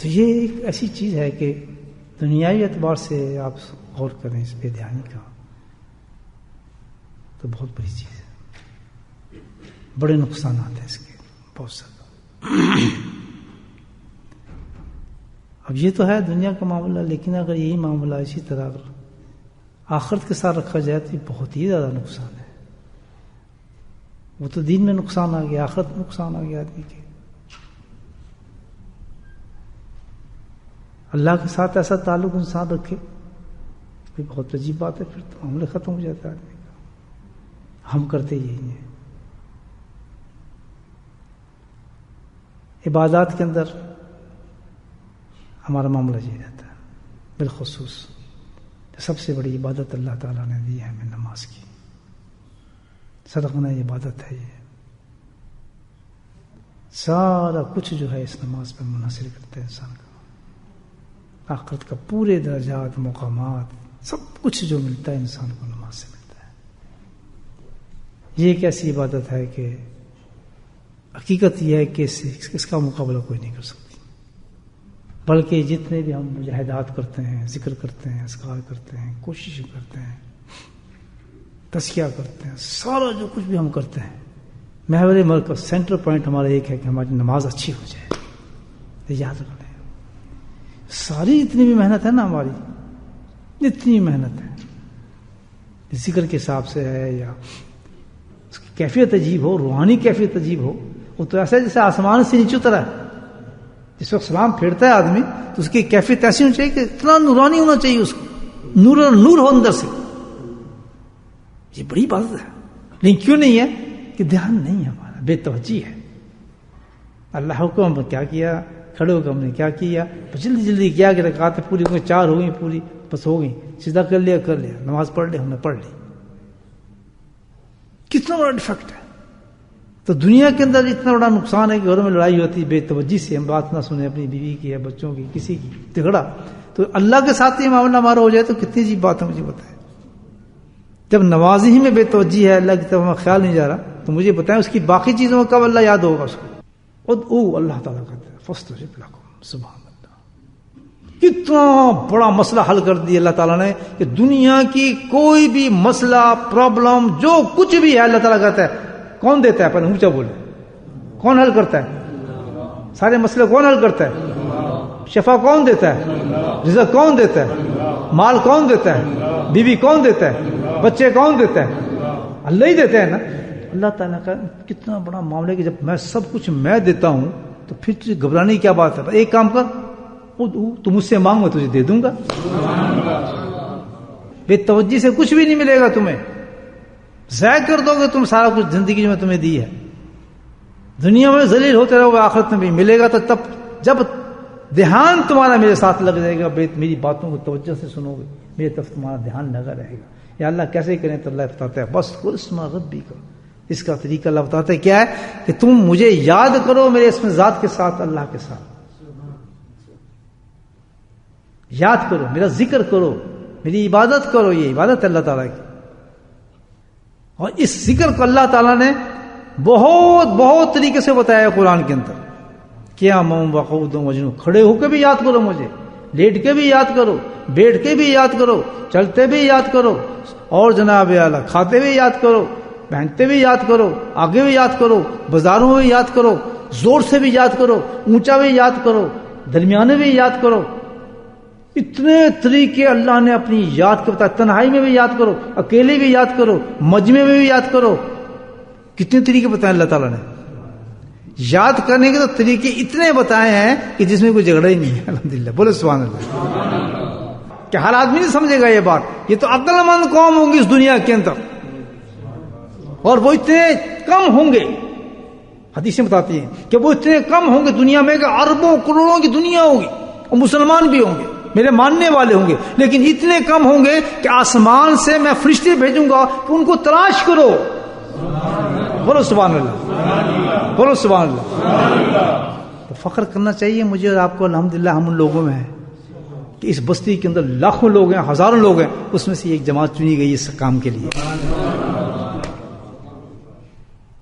تو یہ ایک ایسی چیز ہے کہ دنیاوی اعتبار سے آپ غور کریں اس بے دھیانی کا تو بہت بڑی چیز ہے، بڑے نقصانات ہیں اس کے بہت زیادہ۔ اب یہ تو ہے دنیا کا معاملہ، لیکن اگر یہی معاملہ اسی طرح اگر آخرت کے ساتھ رکھا جائے تو یہ بہت ہی زیادہ نقصان ہے۔ وہ تو دین میں نقصان آ گیا، آخرت میں نقصان آ گیا آدمی کے۔ اللہ کے ساتھ ایسا تعلق انسان رکھے یہ بہت عجیب بات ہے، پھر تو معاملہ ختم ہو جاتا ہے آدمی کا۔ ہم کرتے یہی ہیں۔ عبادات کے اندر ہمارا معاملہ یہ رہتا ہے، بالخصوص سب سے بڑی عبادت اللہ تعالیٰ نے دی ہے ہمیں نماز کی۔ صدقہ یہ عبادت ہے، یہ سارا کچھ جو ہے اس نماز پہ منحصر کرتا ہے انسان کا۔ آخرت کا پورے درجات، مقامات، سب کچھ جو ملتا ہے انسان کو نماز سے ملتا ہے۔ یہ ایک ایسی عبادت ہے کہ حقیقت یہ ہے کہ اس کا مقابلہ کوئی نہیں کر سکتی، بلکہ جتنے بھی ہم مجاہدات کرتے ہیں، ذکر کرتے ہیں، اذکار کرتے ہیں، کوشش کرتے ہیں، تزکیہ کرتے ہیں، سارا جو کچھ بھی ہم کرتے ہیں، محور مرکز، سینٹر پوائنٹ ہمارا ایک ہے کہ ہماری نماز اچھی ہو جائے۔ یہ یاد رکھنا ہے۔ ساری اتنی بھی محنت ہے نا ہماری، اتنی محنت ہے، ذکر کے حساب سے ہے یا اس کی کیفیت عجیب ہو، روحانی کیفیت عجیب ہو، وہ تو ایسا ہے جیسے آسمان سے نیچے اترا ہے۔ جس وقت سلام پھیرتا ہے آدمی تو اس کی کیفیت ایسی ہونی چاہیے کہ اتنا نورانی ہونا چاہیے، اس کو نور ہو اندر سے۔ یہ بڑی بات ہے، لیکن کیوں نہیں ہے کہ دھیان نہیں ہے ہمارا، بے توجہی ہے۔ اللہ حکم کیا کیا، کھڑے ہو کے ہم نے کیا کیا، جلدی جلدی کیا کہ رکعتیں پوری ہو گئی، 4 ہو گئی پوری، بس ہو گئی، سیدھا کر لیا، نماز پڑھ لی، ہم نے پڑھ لی۔ کتنا بڑا ڈیفیکٹ ہے۔ تو دنیا کے اندر اتنا بڑا نقصان ہے کہ گھروں میں لڑائی ہوتی ہے بے توجہی سے، ہم بات نہ سنیں اپنی بیوی کی یا بچوں کی، کسی کی، جھگڑا۔ تو اللہ کے ساتھ یہ معاملہ ہمارا ہو جائے تو کتنی عجیب بات ہے، مجھے بتائیں۔ جب نماز ہی میں بے توجہی ہے، اللہ کی طرف ہمیں خیال نہیں جا رہا، تو مجھے بتائیں اس کی باقی چیزوں میں کب اللہ یاد ہوگا اس کو؟ اللہ تعالیٰ کہتے ہیں فاستجب لکم، سبحان اللہ۔ کتنا بڑا مسئلہ حل کر دیا اللہ تعالیٰ نے کہ دنیا کی کوئی بھی مسئلہ، پرابلم، جو کچھ بھی ہے اللہ تعالیٰ کہتا ہے کون دیتا ہے؟ پہلے اونچا بولے، کون حل کرتا ہے؟ سارے مسئلے کون حل کرتا ہے؟ شفا کون دیتا ہے؟ رزق کون دیتا ہے؟ مال کون دیتا ہے؟ بیوی کون دیتا ہے؟ بچے کون دیتا ہے؟ اللہ ہی دیتے ہیں نا۔ اللہ تعالیٰ کا کتنا بڑا معاملہ ہے کہ جب میں سب کچھ میں دیتا ہوں تو پھر تجھے گھبرانے کی کیا بات ہے؟ ایک کام کر، تو مجھ سے مانگ، میں تجھے دے دوں گا۔ بے توجہی سے کچھ بھی نہیں ملے گا تمہیں، ضائع کر دو گے تم سارا کچھ زندگی میں تمہیں دی ہے۔ دنیا میں ذلیل ہوتے رہو گے، آخرت میں بھی ملے گا تو تب جب دھیان تمہارا میرے ساتھ لگ جائے گا، میری باتوں کو توجہ سے سنو گے، میرے طرف تمہارا دھیان لگا رہے گا۔ یا اللہ کیسے کریں؟ تو اللہ بتاتا ہے بس اسم ربی کا، اس کا طریقہ اللہ بتاتا ہے کیا ہے کہ تم مجھے یاد کرو میرے اسم ذات کے ساتھ، اللہ کے ساتھ یاد کرو، میرا ذکر کرو، میری عبادت کرو۔ یہ عبادت ہے اللہ تعالیٰ کی، اور اس ذکر کو اللہ تعالیٰ نے بہت طریقے سے بتایا ہے قرآن کے اندر۔ قیام وقعود وجنوب، کھڑے ہو کے بھی یاد کرو مجھے، لیٹ کے بھی یاد کرو، بیٹھ کے بھی یاد کرو، چلتے بھی یاد کرو، اور جناب اعلیٰ کھاتے بھی یاد کرو، پہنتے بھی یاد کرو، آگے بھی یاد کرو، بازاروں میں بھی یاد کرو، زور سے بھی یاد کرو، اونچا بھی یاد کرو، درمیانے بھی یاد کرو۔ اتنے طریقے اللہ نے اپنی یاد کے بتایا۔ تنہائی میں بھی یاد کرو، اکیلے بھی یاد کرو، مجمع میں بھی یاد کرو۔ کتنے طریقے بتائے اللہ تعالیٰ نے؟ یاد کرنے کے تو طریقے اتنے بتائے ہیں کہ جس میں کوئی جھگڑا ہی نہیں ہے۔ الحمدللہ، بولے سبحان اللہ۔ کہ ہر آدمی نہیں سمجھے گا یہ بات، یہ تو عقل مند قوم ہوں گی اس دنیا کے اندر، اور وہ اتنے کم ہوں گے۔ حدیثیں بتاتی ہیں کہ وہ اتنے کم ہوں گے دنیا میں کہ اربوں کروڑوں کی دنیا ہوگی، اور مسلمان بھی ہوں گے، میرے ماننے والے ہوں گے، لیکن اتنے کم ہوں گے کہ آسمان سے میں فرشتے بھیجوں گا کہ ان کو تلاش کرو۔ بولو سبحان اللہ، بولو سبحان اللہ۔ تو فخر کرنا چاہیے مجھے اور آپ کو، الحمدللہ ہم ان لوگوں میں ہیں کہ اس بستی کے اندر لاکھوں لوگ ہیں، ہزاروں لوگ ہیں، اس میں سے ایک جماعت چنی گئی اس کام کے لیے۔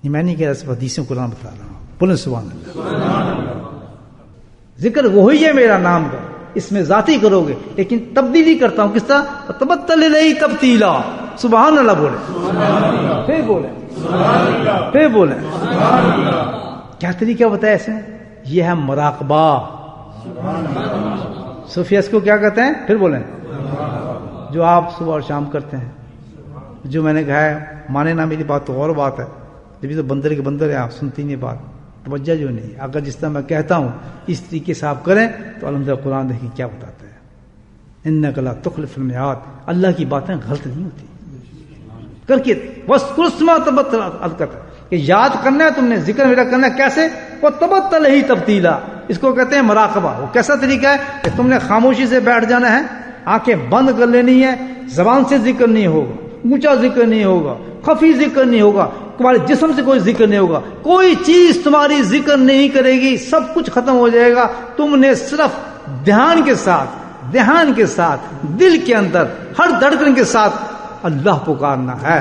یہ میں نہیں کہہ رہا، صرف حدیثیں قرآن بتا رہا ہوں۔ بولیں سبحان اللہ۔ ذکر وہی ہے میرا نام کا، اس میں ذاتی کرو گے، لیکن تبدیلی کرتا ہوں کس طرح؟ تبتل الیہ تبتیلا، سبحان اللہ بولے، پھر بولے، پھر بولے، کیا طریقہ بتایا اس نے؟ یہ ہے مراقبہ۔ صوفیہ اس کو کیا کہتے ہیں؟ پھر بولیں، جو آپ صبح اور شام کرتے ہیں، جو میں نے کہا ہے مانے نہ میری بات تو اور بات ہے، جبھی تو بندر کے بندر ہے، آپ سنتی نہیں بات، توجہ جو نہیں، اگر جس طرح میں کہتا ہوں اس طریقے سے آپ کریں تو الحمدللہ قرآن دیکھیں کیا بتاتا ہے، انک لا تخلف المیعاد، اللہ کی باتیں غلط نہیں ہوتی، کر کے وَاذْكُرِ اسْمَ تبتل الکت، کہ یاد کرنا ہے تم نے، ذکر میرا کرنا ہے، کیسے؟ وہ تبتل ہی تبتیلا، اس کو کہتے ہیں مراقبہ۔ وہ کیسا طریقہ ہے کہ تم نے خاموشی سے بیٹھ جانا ہے، آنکھیں بند کر لینی ہے، زبان سے ذکر نہیں ہوگا، اونچا ذکر نہیں ہوگا، خفی ذکر نہیں ہوگا، تمہارے جسم سے کوئی ذکر نہیں ہوگا، کوئی چیز تمہاری ذکر نہیں کرے گی، سب کچھ ختم ہو جائے گا، تم نے صرف دھیان کے ساتھ دل کے اندر ہر دھڑکن کے ساتھ اللہ پکارنا ہے۔